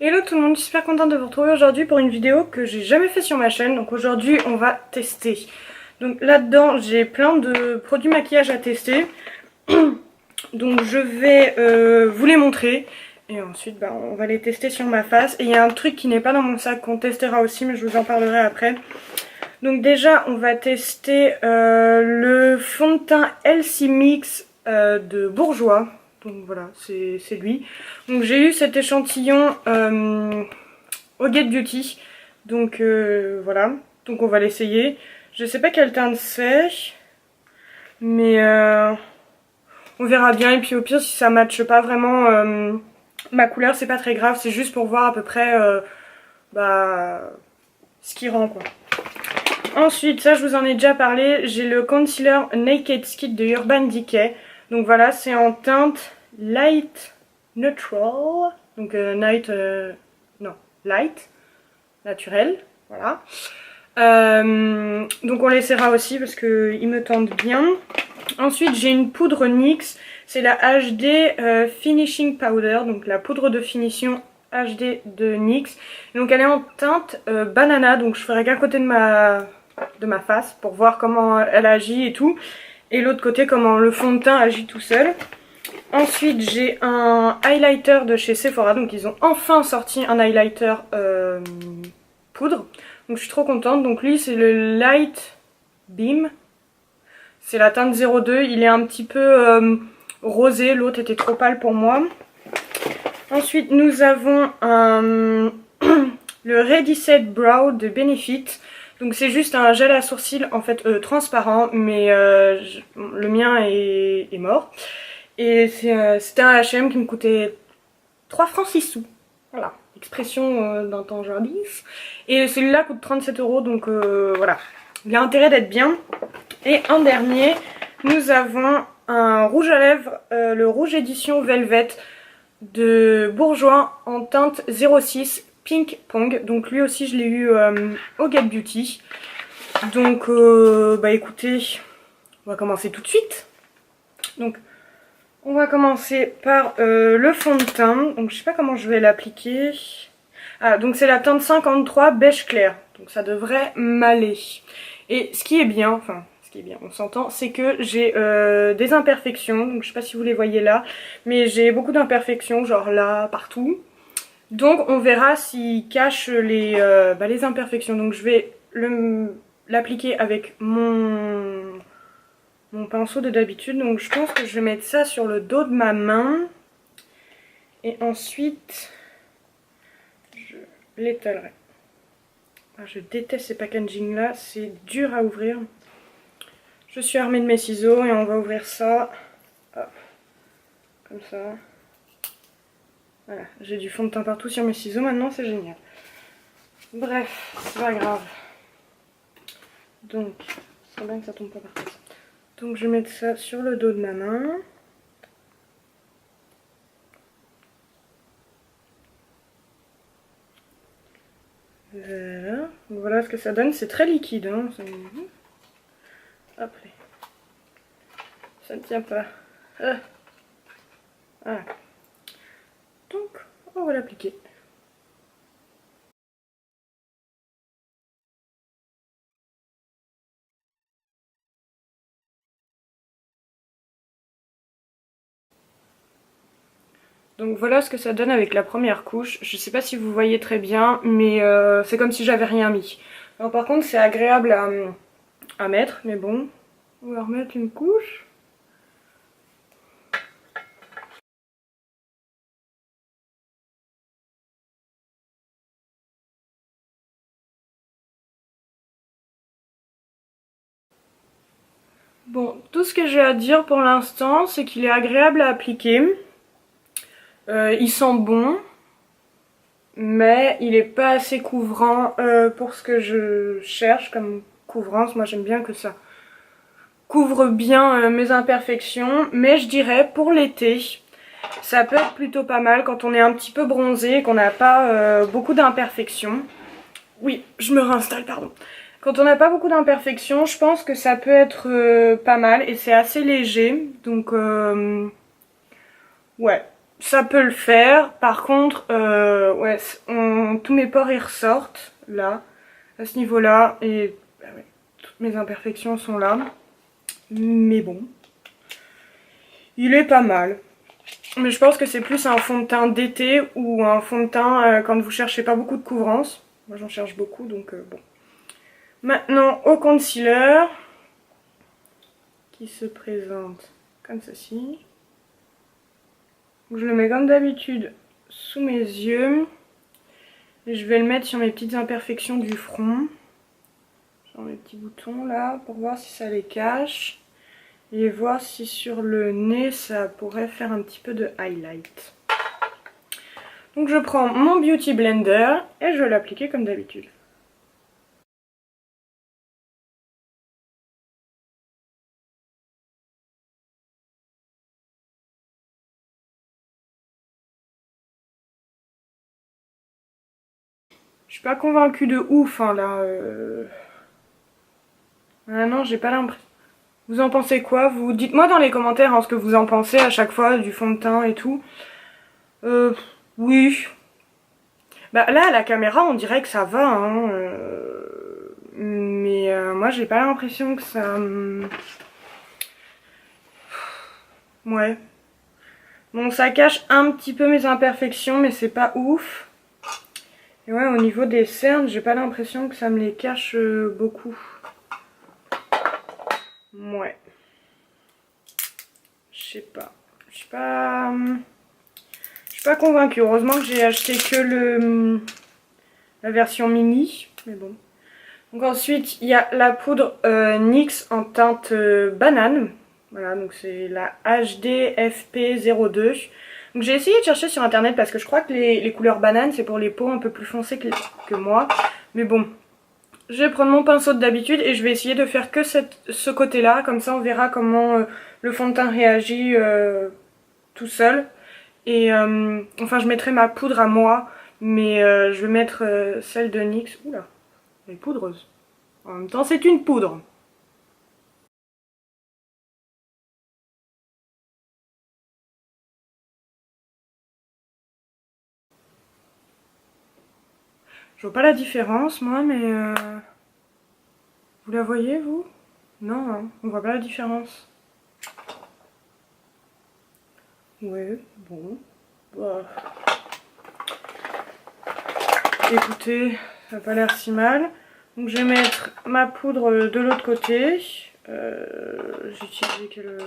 Hello tout le monde, je suis super contente de vous retrouver aujourd'hui pour une vidéo que j'ai jamais fait sur ma chaîne. Donc aujourd'hui on va tester. Donc là-dedans j'ai plein de produits maquillage à tester. Donc je vais vous les montrer. Et ensuite on va les tester sur ma face. Et il y a un truc qui n'est pas dans mon sac qu'on testera aussi, mais je vous en parlerai après. Donc déjà on va tester le fond de teint Elsie Mix de Bourjois. Donc voilà, c'est lui. Donc j'ai eu cet échantillon au Get Beauty. Donc voilà, donc on va l'essayer. Je sais pas quel teint c'est, mais on verra bien. Et puis au pire, si ça matche pas vraiment ma couleur, c'est pas très grave. C'est juste pour voir à peu près ce qui rend quoi. Ensuite, ça je vous en ai déjà parlé, j'ai le concealer Naked Skin de Urban Decay. Donc voilà, c'est en teinte Light Neutral. Donc Light, naturel, voilà. Donc on l'essaiera aussi parce qu'il me tente bien. Ensuite j'ai une poudre NYX, c'est la HD Finishing Powder, donc la poudre de finition HD de NYX. Donc elle est en teinte banana, donc je ferai qu'à côté de ma face pour voir comment elle agit et tout. Et l'autre côté comment le fond de teint agit tout seul. Ensuite j'ai un highlighter de chez Sephora, donc ils ont enfin sorti un highlighter poudre. Donc je suis trop contente. Donc lui c'est le Light Beam. C'est la teinte 02. Il est un petit peu rosé. L'autre était trop pâle pour moi. Ensuite nous avons le Ready Set Brow de Benefit. Donc c'est juste un gel à sourcils en fait transparent. Mais le mien est mort. Et c'était un H&M qui me coûtait 3 francs 6 sous. Voilà, expression d'un temps jadis. Et celui-là coûte 37 €, donc voilà. Il a intérêt d'être bien. Et en dernier, nous avons un rouge à lèvres, le rouge édition Velvet de Bourjois en teinte 06 Pink Pong. Donc lui aussi je l'ai eu au Get Beauty. Donc écoutez, on va commencer tout de suite. Donc on va commencer par le fond de teint. Donc je sais pas comment je vais l'appliquer. Ah, donc c'est la teinte 53 beige clair. Donc ça devrait m'aller. Et ce qui est bien, on s'entend, c'est que j'ai des imperfections. Donc je sais pas si vous les voyez là, mais j'ai beaucoup d'imperfections, genre là, partout. Donc on verra s'il cache les imperfections. Donc je vais l'appliquer avec mon pinceau de d'habitude. Donc je pense que je vais mettre ça sur le dos de ma main. Et ensuite, je l'étalerai. Ah, je déteste ces packaging là, c'est dur à ouvrir. Je suis armée de mes ciseaux et on va ouvrir ça. Hop. Comme ça. Voilà, j'ai du fond de teint partout sur mes ciseaux maintenant, c'est génial. Bref, c'est pas grave. Donc, c'est bien que ça tombe pas par terre. Donc je vais mettre ça sur le dos de ma main. Voilà. Voilà ce que ça donne. C'est très liquide. Hein. Hop. Ça ne tient pas. Ah. Voilà. Donc, on va l'appliquer. Donc voilà ce que ça donne avec la première couche. Je sais pas si vous voyez très bien, mais c'est comme si j'avais rien mis. Alors par contre c'est agréable à mettre, mais bon, on va remettre une couche. Bon, tout ce que j'ai à dire pour l'instant, c'est qu'il est agréable à appliquer. Il sent bon. Mais il est pas assez couvrant pour ce que je cherche comme couvrance. Moi j'aime bien que ça couvre bien mes imperfections. Mais je dirais pour l'été, ça peut être plutôt pas mal quand on est un petit peu bronzé et qu'on n'a pas beaucoup d'imperfections. Oui, je me réinstalle, pardon. Quand on n'a pas beaucoup d'imperfections, je pense que ça peut être pas mal et c'est assez léger. Donc ouais. ça peut le faire. Par contre, ouais, tous mes pores ils ressortent là, à ce niveau-là, et bah ouais, toutes mes imperfections sont là. Mais bon, il est pas mal. Mais je pense que c'est plus un fond de teint d'été ou un fond de teint quand vous cherchez pas beaucoup de couvrance. Moi j'en cherche beaucoup, donc bon. Maintenant au concealer, qui se présente comme ceci. Je le mets comme d'habitude sous mes yeux. Et je vais le mettre sur mes petites imperfections du front. Sur mes petits boutons là, pour voir si ça les cache. Et voir si sur le nez ça pourrait faire un petit peu de highlight. Donc je prends mon Beauty Blender et je vais l'appliquer comme d'habitude. Je suis pas convaincue de ouf hein, là. Ah non, j'ai pas l'impression. Vous en pensez quoi? Vous dites-moi dans les commentaires hein, ce que vous en pensez à chaque fois du fond de teint et tout. Oui. Bah là à la caméra on dirait que ça va hein. Mais moi j'ai pas l'impression que ça... Ouais. Bon ça cache un petit peu mes imperfections mais c'est pas ouf. Et ouais au niveau des cernes j'ai pas l'impression que ça me les cache beaucoup. Ouais. Je sais pas. Je suis pas convaincue. Heureusement que j'ai acheté que la version mini. Mais bon. Donc ensuite, il y a la poudre NYX en teinte banane. Voilà, donc c'est la HDFP02. Donc j'ai essayé de chercher sur internet parce que je crois que les couleurs bananes c'est pour les peaux un peu plus foncées que moi. Mais bon, je vais prendre mon pinceau d'habitude et je vais essayer de faire que ce côté-là. Comme ça on verra comment le fond de teint réagit tout seul. Et enfin je mettrai ma poudre à moi, mais je vais mettre celle de NYX. Oula, elle est poudreuse. En même temps c'est une poudre. Je vois pas la différence moi, mais vous la voyez vous? Non, hein, on voit pas la différence. Ouais, bon. Bah. Écoutez, ça n'a pas l'air si mal. Donc je vais mettre ma poudre de l'autre côté. J'ai utilisé quelle...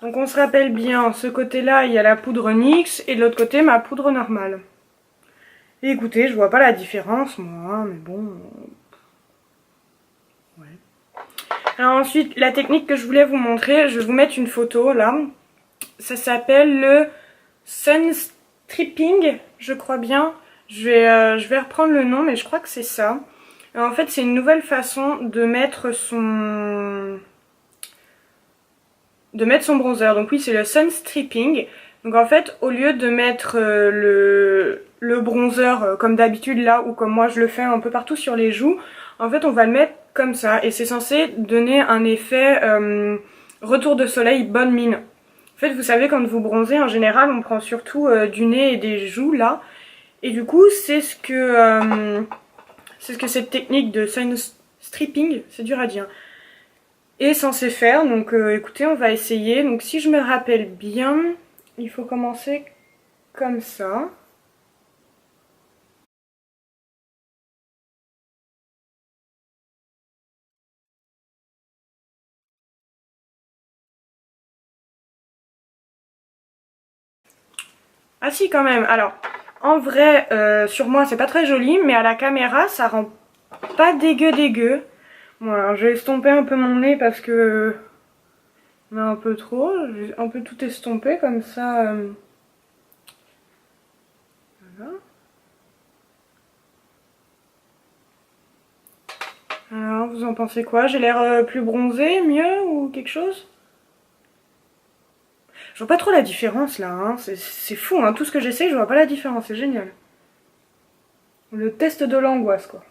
Donc on se rappelle bien, ce côté-là, il y a la poudre NYX et de l'autre côté, ma poudre normale. Et écoutez, je vois pas la différence, moi, hein, mais bon... Ouais. Alors ensuite, la technique que je voulais vous montrer, je vais vous mettre une photo, là. Ça s'appelle le Sun Stripping, je crois bien. Je vais reprendre le nom, mais je crois que c'est ça. Alors, en fait, c'est une nouvelle façon de mettre son bronzer. Donc oui, c'est le Sun Stripping. Donc en fait, au lieu de mettre le bronzer comme d'habitude là, ou comme moi je le fais un peu partout sur les joues, en fait on va le mettre comme ça. Et c'est censé donner un effet retour de soleil bonne mine. En fait, vous savez, quand vous bronzez, en général, on prend surtout du nez et des joues là. Et du coup, c'est ce que cette technique de Sun Stripping, c'est dur à dire, est censé faire. Donc écoutez, on va essayer. Donc si je me rappelle bien, il faut commencer comme ça. Ah si quand même. Alors en vrai sur moi c'est pas très joli, mais à la caméra ça rend pas dégueu. Bon alors je vais estomper un peu mon nez parce que on a un peu trop. Je vais un peu tout estomper comme ça. Voilà. Alors vous en pensez quoi? J'ai l'air plus bronzée, mieux ou quelque chose? Je vois pas trop la différence là, hein. C'est fou, hein. Tout ce que j'essaie, je vois pas la différence, c'est génial. Le test de l'angoisse quoi.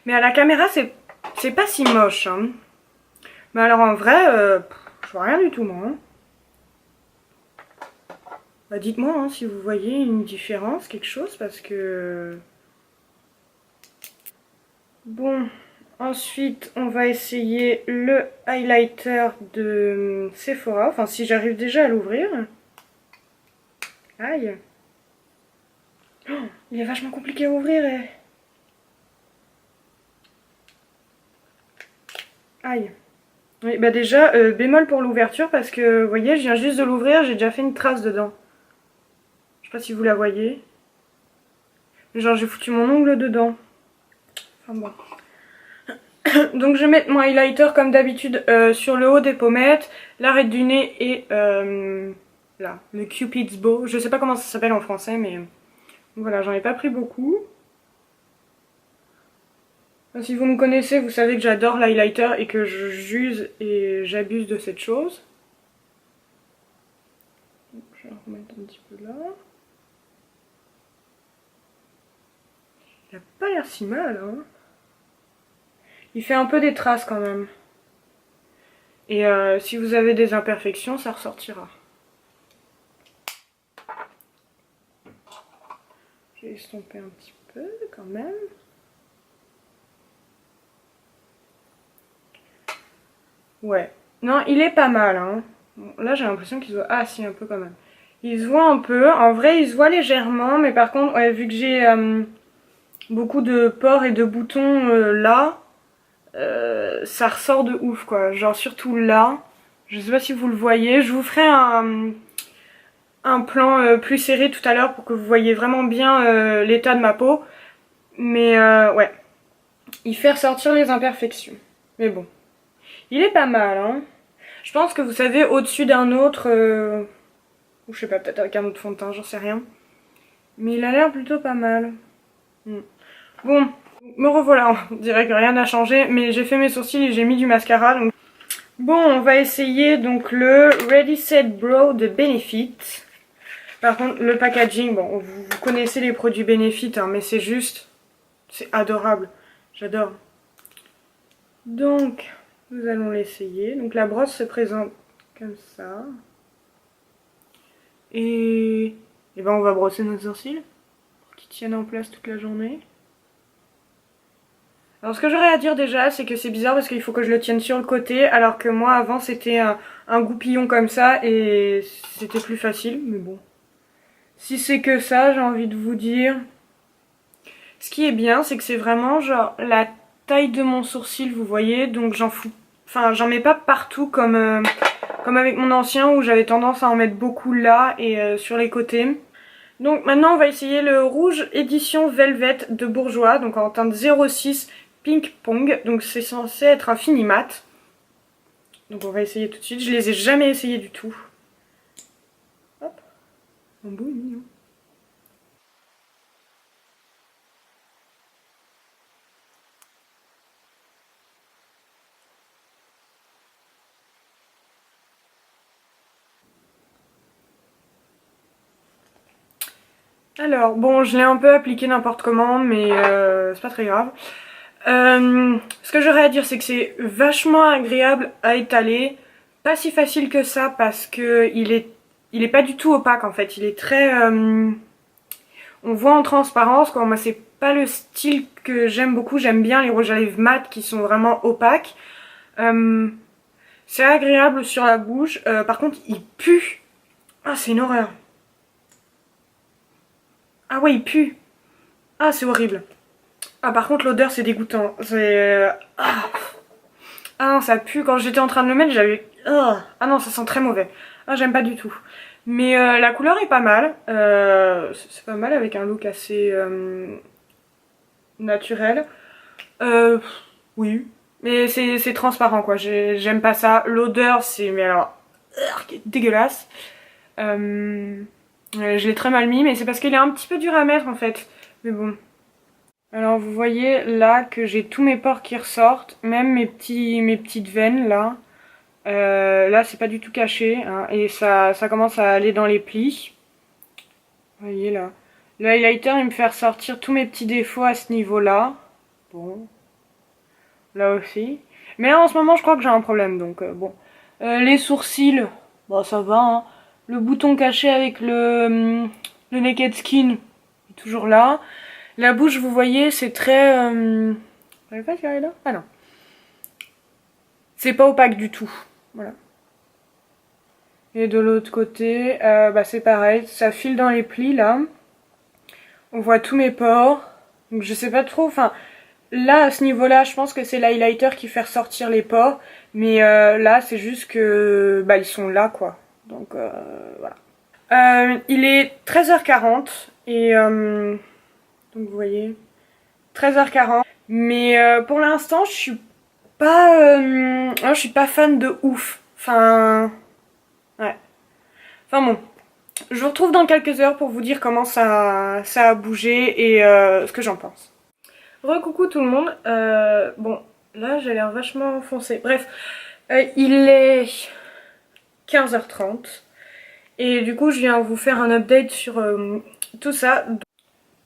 Mais à la caméra, c'est pas si moche. Hein. Mais alors en vrai, je vois rien du tout moi. Hein. Bah, dites-moi hein, si vous voyez une différence, quelque chose, parce que... Bon, ensuite on va essayer le highlighter de Sephora. Enfin, si j'arrive déjà à l'ouvrir. Aïe. Oh, il est vachement compliqué à ouvrir. Aïe. Oui, bah déjà, bémol pour l'ouverture parce que, vous voyez, je viens juste de l'ouvrir, j'ai déjà fait une trace dedans. Je sais pas si vous la voyez. Genre, j'ai foutu mon ongle dedans. Enfin bon. Donc, je vais mettre mon highlighter comme d'habitude sur le haut des pommettes, l'arête du nez et là, le Cupid's Bow. Je sais pas comment ça s'appelle en français, mais voilà, j'en ai pas pris beaucoup. Si vous me connaissez, vous savez que j'adore l'highlighter et que j'use et j'abuse de cette chose. Je vais en remettre un petit peu là. Il a pas l'air si mal, hein. Il fait un peu des traces quand même. Et si vous avez des imperfections, ça ressortira. Je vais estomper un petit peu quand même. Ouais. Non, il est pas mal, hein. Bon, là, j'ai l'impression qu'il se voit... Ah, si, un peu quand même. Il se voit un peu. En vrai, il se voit légèrement. Mais par contre, ouais, vu que j'ai beaucoup de pores et de boutons là, ça ressort de ouf, quoi. Genre, surtout là. Je sais pas si vous le voyez. Je vous ferai un plan plus serré tout à l'heure pour que vous voyez vraiment bien l'état de ma peau. Mais ouais. Il fait ressortir les imperfections. Mais bon. Il est pas mal, hein. Je pense que vous savez, au-dessus d'un autre, ou je sais pas, peut-être avec un autre fond de teint, j'en sais rien. Mais il a l'air plutôt pas mal. Bon, me revoilà, on dirait que rien n'a changé, mais j'ai fait mes sourcils et j'ai mis du mascara. Donc... Bon, on va essayer donc le Ready Set Brow de Benefit. Par contre, le packaging, bon, vous connaissez les produits Benefit, hein, mais c'est juste, c'est adorable. J'adore. Donc... Nous allons l'essayer. Donc la brosse se présente comme ça. Et ben on va brosser nos sourcils pour qu'ils tiennent en place toute la journée. Alors ce que j'aurais à dire déjà, c'est que c'est bizarre parce qu'il faut que je le tienne sur le côté, alors que moi avant c'était un goupillon comme ça et c'était plus facile, mais bon. Si c'est que ça, j'ai envie de vous dire... Ce qui est bien, c'est que c'est vraiment genre la taille de mon sourcil, vous voyez, donc j'en fous. Enfin, j'en mets pas partout comme avec mon ancien où j'avais tendance à en mettre beaucoup là et sur les côtés. Donc maintenant on va essayer le rouge édition Velvet de Bourjois, donc en teinte 06 Pink Pong, donc c'est censé être un fini mat. Donc on va essayer tout de suite, je les ai jamais essayés du tout. Hop, un beau mignon. Alors, bon, je l'ai un peu appliqué n'importe comment, mais c'est pas très grave. Ce que j'aurais à dire, c'est que c'est vachement agréable à étaler. Pas si facile que ça, parce que il est pas du tout opaque, en fait. Il est très... on voit en transparence, quoi. Moi, c'est pas le style que j'aime beaucoup. J'aime bien les rouges à lèvres mat qui sont vraiment opaques. C'est agréable sur la bouche. Par contre, il pue. Ah, c'est une horreur. Ah ouais, il pue. Ah, c'est horrible. Ah, par contre, l'odeur, c'est dégoûtant. C'est... Ah non, ça pue. Quand j'étais en train de le mettre, j'avais... Ah non, ça sent très mauvais. Ah, j'aime pas du tout. Mais la couleur est pas mal. C'est pas mal avec un look assez naturel. Oui. Mais c'est transparent, quoi. J'aime pas ça. L'odeur, c'est... Mais alors... dégueulasse. Je l'ai très mal mis, mais c'est parce qu'il est un petit peu dur à mettre, en fait. Mais bon... Alors vous voyez là que j'ai tous mes pores qui ressortent, même mes petites veines là. Là c'est pas du tout caché hein, et ça commence à aller dans les plis. Vous voyez là. Le highlighter il me fait ressortir tous mes petits défauts à ce niveau là. Bon. là aussi. Mais là en ce moment je crois que j'ai un problème donc bon. Les sourcils, bah ça va hein. Le bouton caché avec le naked skin est toujours là. La bouche vous voyez c'est très... J'avais pas tiré là? Ah non. C'est pas opaque du tout. Voilà. Et de l'autre côté, bah c'est pareil, ça file dans les plis là. On voit tous mes pores. Donc je sais pas trop, enfin... Là, à ce niveau-là, je pense que c'est l'highlighter qui fait ressortir les pores. Mais là, c'est juste que... Bah, ils sont là, quoi. Donc, voilà. Il est 13h40. Et... donc, vous voyez... 13h40. Mais pour l'instant, je suis pas fan de ouf. Enfin... Ouais. Enfin bon. Je vous retrouve dans quelques heures pour vous dire comment ça a bougé et ce que j'en pense. Recoucou tout le monde, bon là j'ai l'air vachement foncé, bref, il est 15h30 et du coup je viens vous faire un update sur tout ça.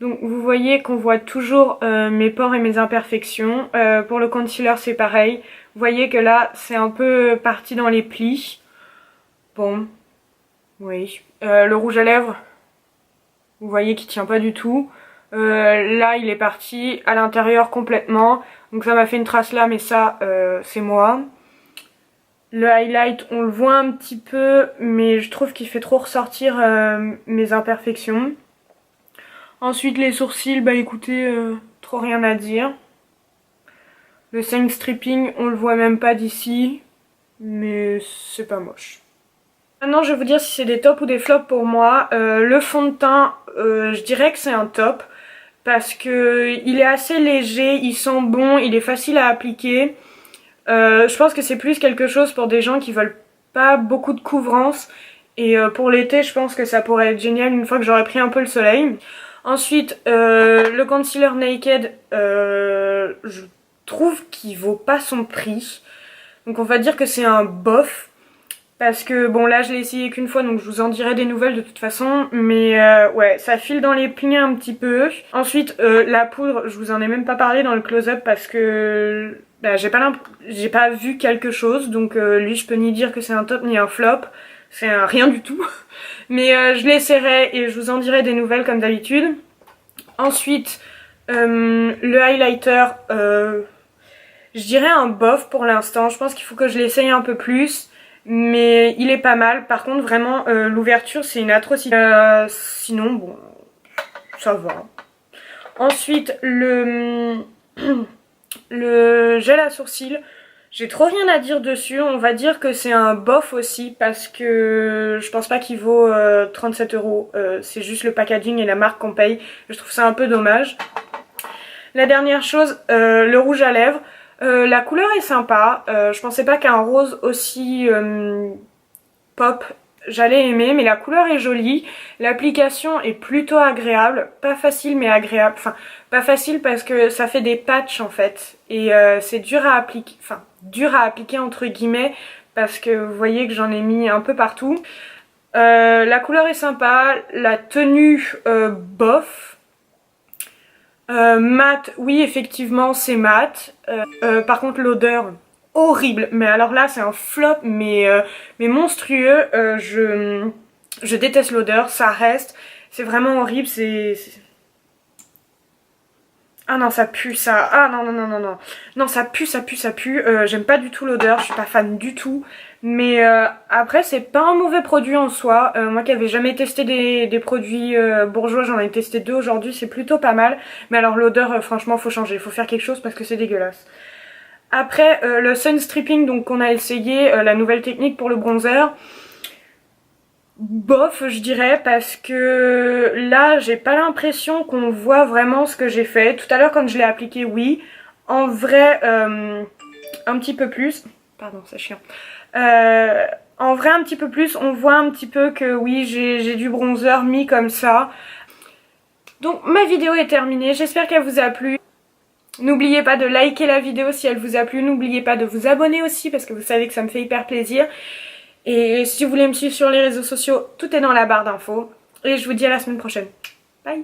Donc vous voyez qu'on voit toujours mes pores et mes imperfections, pour le concealer c'est pareil, vous voyez que là c'est un peu parti dans les plis, bon, oui, le rouge à lèvres, vous voyez qu'il tient pas du tout. Là il est parti à l'intérieur complètement, donc ça m'a fait une trace là mais ça c'est moi. Le highlight on le voit un petit peu mais je trouve qu'il fait trop ressortir mes imperfections. Ensuite les sourcils, bah écoutez, trop rien à dire. Le seam stripping on le voit même pas d'ici mais c'est pas moche. Maintenant je vais vous dire si c'est des tops ou des flops pour moi. Le fond de teint je dirais que c'est un top. Parce que il est assez léger, il sent bon, il est facile à appliquer. Je pense que c'est plus quelque chose pour des gens qui veulent pas beaucoup de couvrance. Et pour l'été, je pense que ça pourrait être génial une fois que j'aurai pris un peu le soleil. Ensuite, le concealer Naked, je trouve qu'il vaut pas son prix. Donc on va dire que c'est un bof. Parce que bon là je l'ai essayé qu'une fois donc je vous en dirai des nouvelles de toute façon. Mais ouais ça file dans les plis un petit peu. Ensuite la poudre je vous en ai même pas parlé dans le close-up parce que bah, j'ai pas vu quelque chose. Donc lui je peux ni dire que c'est un top ni un flop. C'est un rien du tout. Mais je l'essaierai et je vous en dirai des nouvelles comme d'habitude. Ensuite le highlighter je dirais un bof pour l'instant. Je pense qu'il faut que je l'essaye un peu plus. Mais il est pas mal. Par contre, vraiment, l'ouverture, c'est une atrocité. Sinon, bon, ça va. Ensuite, le gel à sourcils. J'ai trop rien à dire dessus. On va dire que c'est un bof aussi parce que je pense pas qu'il vaut 37 €. C'est juste le packaging et la marque qu'on paye. Je trouve ça un peu dommage. La dernière chose, le rouge à lèvres. La couleur est sympa, je pensais pas qu'un rose aussi pop j'allais aimer, mais la couleur est jolie, l'application est plutôt agréable, pas facile mais agréable, enfin pas facile parce que ça fait des patchs en fait, et c'est dur à appliquer entre guillemets, parce que vous voyez que j'en ai mis un peu partout. La couleur est sympa, la tenue bof. Mat, oui effectivement c'est mat. Par contre l'odeur horrible. Mais alors là c'est un flop mais monstrueux. Je déteste l'odeur, ça reste. C'est vraiment horrible, Ah non ça pue ça. Ah non non non non non. Non ça pue ça pue ça pue. J'aime pas du tout l'odeur, je suis pas fan du tout. Mais après c'est pas un mauvais produit en soi. Moi qui avais jamais testé des produits bourgeois, j'en ai testé 2 aujourd'hui, c'est plutôt pas mal. Mais alors l'odeur franchement faut changer, faut faire quelque chose parce que c'est dégueulasse. Après le sun stripping donc qu'on a essayé, la nouvelle technique pour le bronzer. Bof je dirais parce que là j'ai pas l'impression qu'on voit vraiment ce que j'ai fait. Tout à l'heure quand je l'ai appliqué oui, en vrai un petit peu plus, pardon c'est chiant, en vrai un petit peu plus, on voit un petit peu que oui j'ai du bronzer mis comme ça. Donc ma vidéo est terminée, j'espère qu'elle vous a plu. N'oubliez pas de liker la vidéo si elle vous a plu, n'oubliez pas de vous abonner aussi parce que vous savez que ça me fait hyper plaisir. Et si vous voulez me suivre sur les réseaux sociaux, tout est dans la barre d'infos. Et je vous dis à la semaine prochaine. Bye!